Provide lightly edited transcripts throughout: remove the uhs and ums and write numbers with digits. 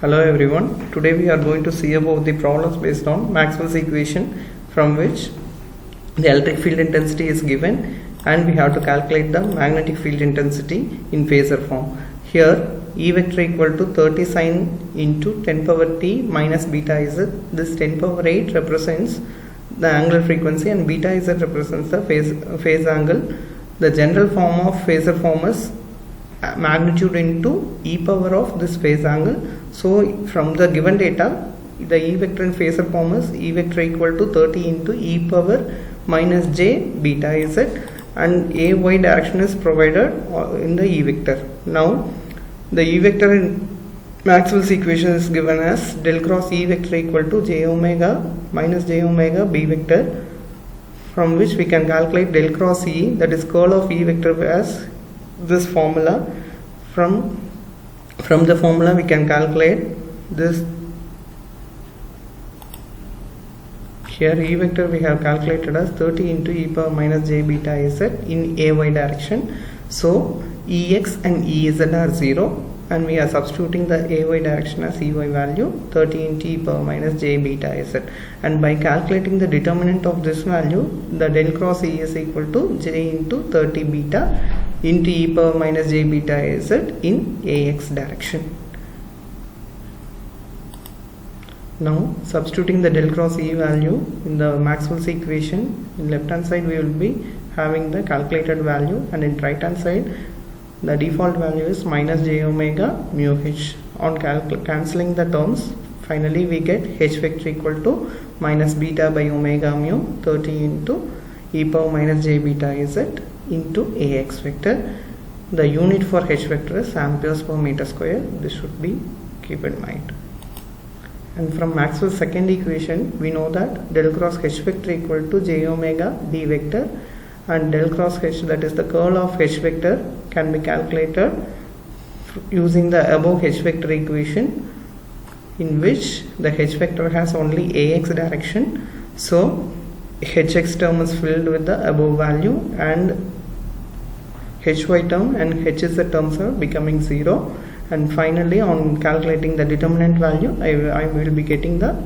Hello everyone, today we are going to see about the problems based on Maxwell's equation from which the electric field intensity is given and we have to calculate the magnetic field intensity in phasor form. Here E vector equal to 30 sine into 10 power t minus beta z. This 10 power 8 represents the angular frequency and beta z represents the phase angle. The general form of phasor form is magnitude into e power of this phase angle. So from the given data, the E vector in phasor form is E vector equal to 30 into e power minus j beta z, and a y direction is provided in the E vector. Now the E vector in Maxwell's equation is given as del cross E vector equal to j omega minus j omega b vector, from which we can calculate del cross E, that is curl of E vector, as this formula. From the formula we can calculate this. Here E vector we have calculated as 30 into e power minus j beta z in ay direction. So Ex and Ez are 0 and we are substituting the ay direction as ey value 30 into e power minus j beta z, and by calculating the determinant of this value, the del cross E is equal to j into 30 beta into e power minus j beta z in ax direction. Now substituting the del cross E value in the Maxwell's equation, in left hand side we will be having the calculated value, and in right hand side the default value is minus j omega mu h. On cancelling the terms, finally we get h vector equal to minus beta by omega mu 30 into e power minus j beta z into ax vector. The unit for h vector is amperes per meter square. This should be keep in mind. And from Maxwell's second equation, we know that del cross h vector equal to j omega d vector, and del cross h, that is the curl of h vector, can be calculated using the above h vector equation, in which the h vector has only ax direction. So hx term is filled with the above value and hy term and hz terms are becoming 0. And finally, on calculating the determinant value, I will be getting the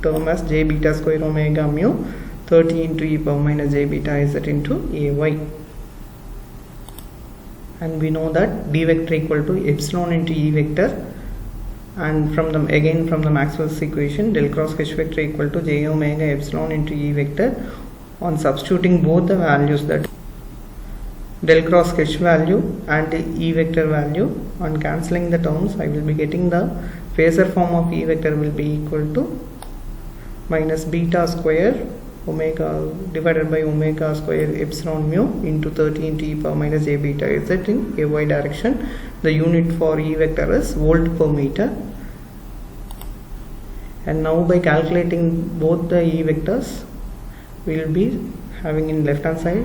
term as j beta square omega mu 30 into e power minus j beta z into ay. And we know that d vector equal to epsilon into e vector, and from the Maxwell's equation, del cross h vector equal to j omega epsilon into e vector. On substituting both the values, that del cross h value and the e vector value, on cancelling the terms, I will be getting the phasor form of e vector will be equal to minus beta square omega divided by omega square epsilon mu into 30 into e power minus j beta z in ay direction. The unit for e vector is volt per meter. And now by calculating both the e vectors, we will be having in left hand side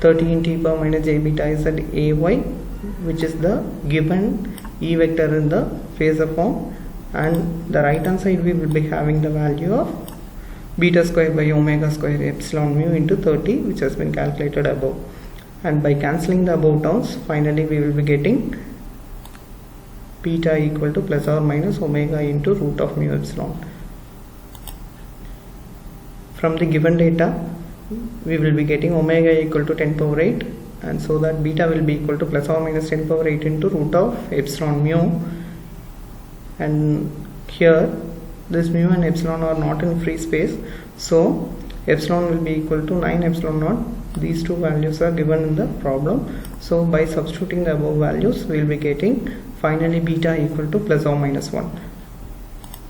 30 into e power minus j beta z ay, which is the given e vector in the phasor form, and the right hand side we will be having the value of beta square by omega square epsilon mu into 30, which has been calculated above. And by cancelling the above terms, finally we will be getting beta equal to plus or minus omega into root of mu epsilon. From the given data, we will be getting omega equal to 10 power 8, and so that beta will be equal to plus or minus 10 power 8 into root of epsilon mu. And here this mu and epsilon are not in free space, so epsilon will be equal to 9 epsilon naught. These two values are given in the problem, so by substituting the above values, we will be getting finally beta equal to plus or minus 1.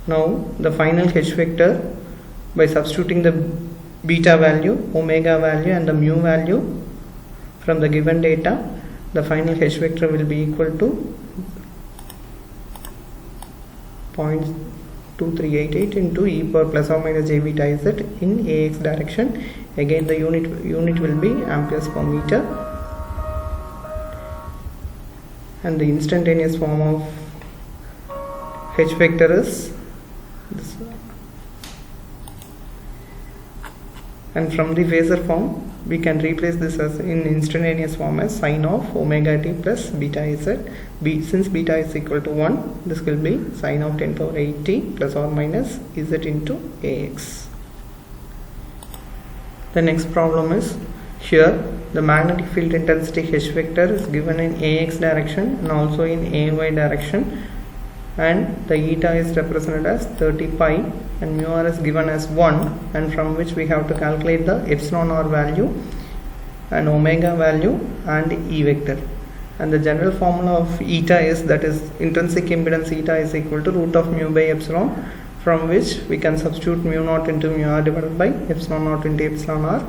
Now the final h vector, by substituting the beta value, omega value and the mu value from the given data, the final h vector will be equal to 0.2388 into e power plus or minus j beta z in ax direction. Again the unit will be amperes per meter, and the instantaneous form of h vector is this. And from the phasor form, we can replace this as in instantaneous form as sine of omega t plus beta z. Since beta is equal to 1, this will be sine of 10 power 8 t plus or minus z into ax. The next problem is, here the magnetic field intensity H vector is given in ax direction and also in ay direction, and the eta is represented as 30 pi and mu r is given as 1, and from which we have to calculate the epsilon r value and omega value and E vector. And the general formula of eta is, that is intrinsic impedance eta is equal to root of mu by epsilon, from which we can substitute mu naught into mu r divided by epsilon naught into epsilon r.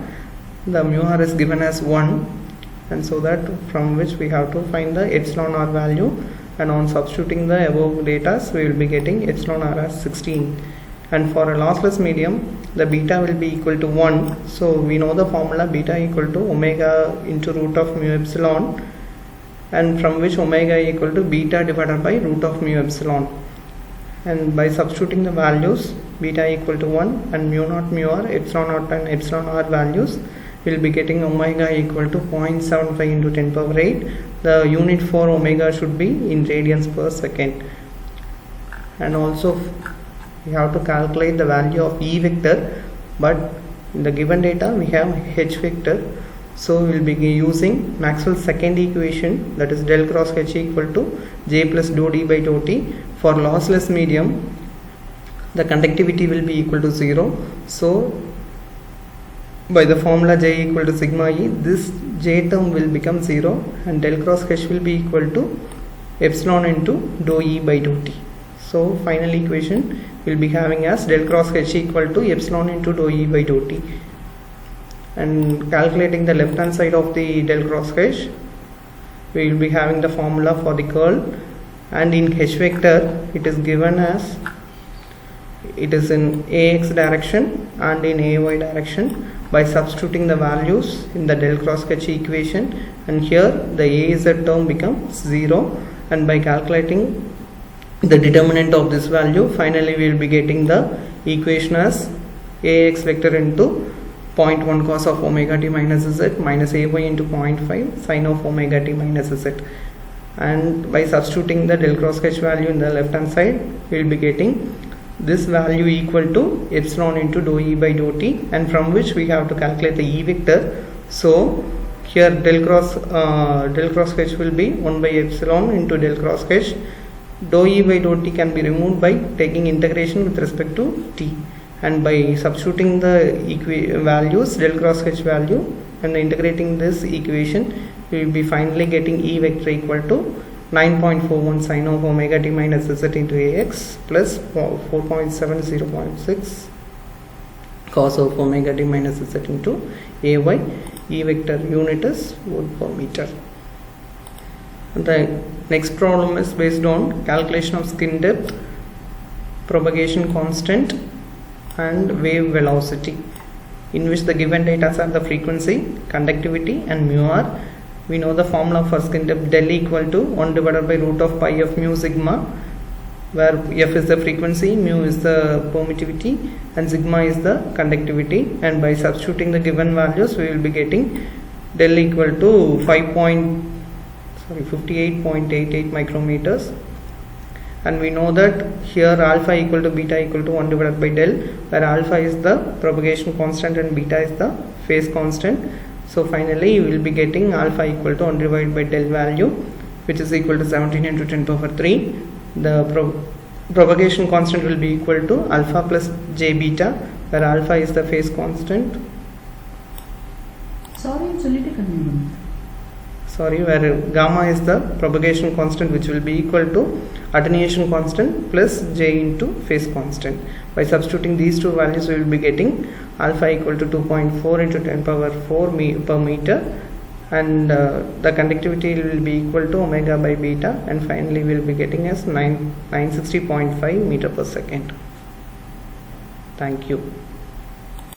The mu r is given as 1, and so that from which we have to find the epsilon r value, and on substituting the above data we will be getting epsilon r as 16. And for a lossless medium the beta will be equal to 1, so we know the formula beta equal to omega into root of mu epsilon, and from which omega equal to beta divided by root of mu epsilon. And by substituting the values beta equal to 1 and mu naught mu r, epsilon naught and epsilon r values, we will be getting omega equal to 0.75 into 10 power 8. The unit for omega should be in radians per second. And also we have to calculate the value of E vector, but in the given data we have H vector, so we will be using Maxwell's second equation, that is del cross H equal to J plus dou D by dou T. For lossless medium the conductivity will be equal to 0, so by the formula J equal to sigma E, this J term will become 0 and del cross H will be equal to epsilon into dou E by dou T. So final equation will be having as del cross H equal to epsilon into dou E by dou T. And calculating the left hand side of the del cross H, we will be having the formula for the curl, and in H vector it is given as, it is in ax direction and in ay direction. By substituting the values in the del cross H equation, and here the az term becomes 0, and by calculating the determinant of this value, finally we will be getting the equation as ax vector into 0.1 cos of omega t minus z minus ay into 0.5 sin of omega t minus z. And by substituting the del cross H value in the left hand side, we will be getting this value equal to epsilon into dou E by dou T, and from which we have to calculate the E vector. So here del cross H will be 1 by epsilon into del cross H. Dou E by dou T can be removed by taking integration with respect to T, and by substituting the values del cross H value and integrating this equation, we will be finally getting E vector equal to 9.41 sin of omega t minus z into ax plus 4.70.6 cos of omega t minus z into ay. E vector unit is volt per meter. The next problem is based on calculation of skin depth, propagation constant and wave velocity, in which the given data are the frequency, conductivity and mu r. We know the formula for skin depth, del equal to 1 divided by root of pi of mu sigma, where f is the frequency, mu is the permittivity and sigma is the conductivity. And by substituting the given values, we will be getting del equal to 58.88 micrometers. And we know that here alpha equal to beta equal to 1 divided by del, where alpha is the propagation constant and beta is the phase constant. So finally you will be getting alpha equal to 1 divided by del value, which is equal to 17 into 10 power 3. The propagation constant will be equal to alpha plus j beta, where alpha is the phase constant. Where gamma is the propagation constant, which will be equal to attenuation constant plus j into phase constant. By substituting these two values, we will be getting alpha equal to 2.4 into 10 power 4 per meter, and the conductivity will be equal to omega by beta, and finally we will be getting as 960.5 meter per second. Thank you.